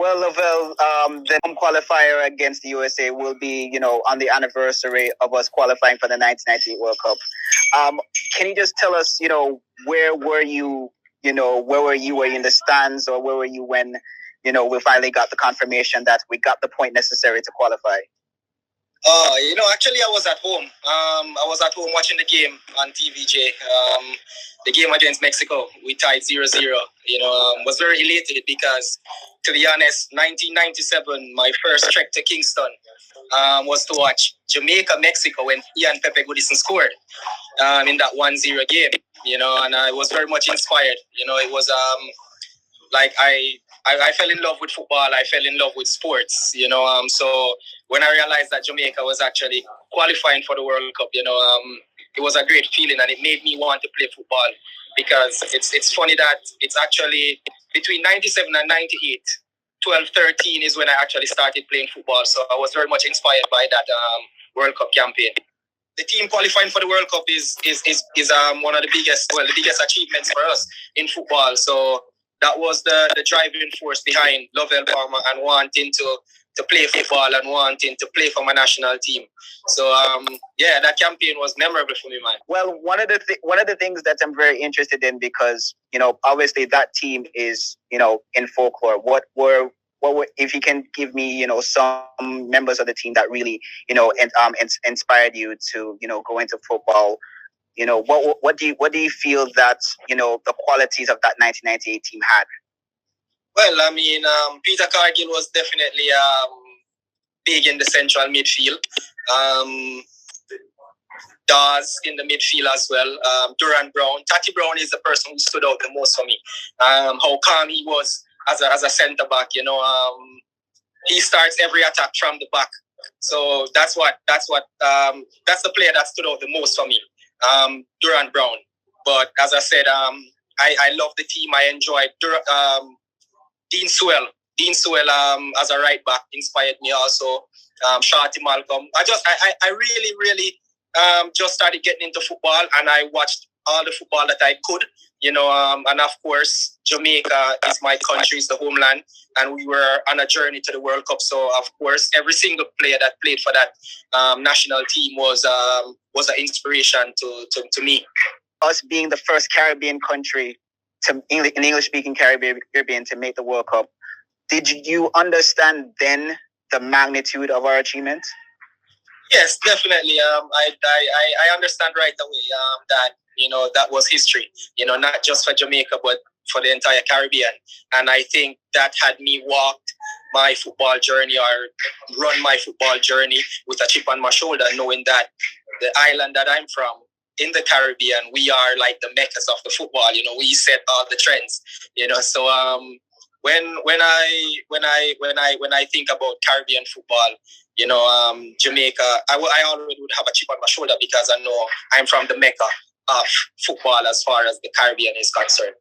Well, Lavelle, the home qualifier against the USA will be, on the anniversary of us qualifying for the 1998 World Cup. Can you just tell us, where were you? Where were you? Were you in the stands, or where were you when, we finally got the confirmation that we got the point necessary to qualify? Actually, I was at home. I was at home watching the game on TVJ. The game against Mexico, we tied 0-0. Was very elated because, to be honest, 1997, my first trek to Kingston was to watch Jamaica, Mexico when Ian Pepe Goodison scored in that 1-0 game. And I was very much inspired. It was like I fell in love with football. I fell in love with sports. So when I realized that Jamaica was actually qualifying for the World Cup, it was a great feeling, and it made me want to play football, because it's funny that it's actually between 97 and 98, 12-13 is when I actually started playing football. So I was very much inspired by that World Cup campaign. The team qualifying for the World Cup is one of the biggest achievements for us in football. So that was the driving force behind Lovel Palmer and wanting to play football and wanting to play for my national team. So that campaign was memorable for me, man. Well, one of the things that I'm very interested in, because obviously that team is in folklore. What were if you can give me some members of the team that really inspired you to go into football? What do you feel that the qualities of that 1998 team had? Well, I mean, Peter Cargill was definitely big in the central midfield. Dawes in the midfield as well. Duran Brown. Tatty Brown is the person who stood out the most for me. How calm he was as a centre back. He starts every attack from the back. So that's the player that stood out the most for me. Duran Brown. But as I said, I love the team. I enjoyed Dean Sewell. As a right back inspired me also. Shorty Malcolm. I really just started getting into football, and I watched all the football that I could. And of course, Jamaica is my country, is the homeland, and we were on a journey to the World Cup. So of course, every single player that played for that national team was an inspiration to me. Us being the first Caribbean country an English-speaking Caribbean to make the World Cup, did you understand then the magnitude of our achievement? Yes, definitely. I understand right away that that was history. Not just for Jamaica, but for the entire Caribbean. And I think that had me walked my football journey, or run my football journey with a chip on my shoulder, knowing that the island that I'm from, in the Caribbean, we are like the meccas of the football. We set all the trends. So when I think about Caribbean football, Jamaica, I always would have a chip on my shoulder, because I know I'm from the mecca of football as far as the Caribbean is concerned.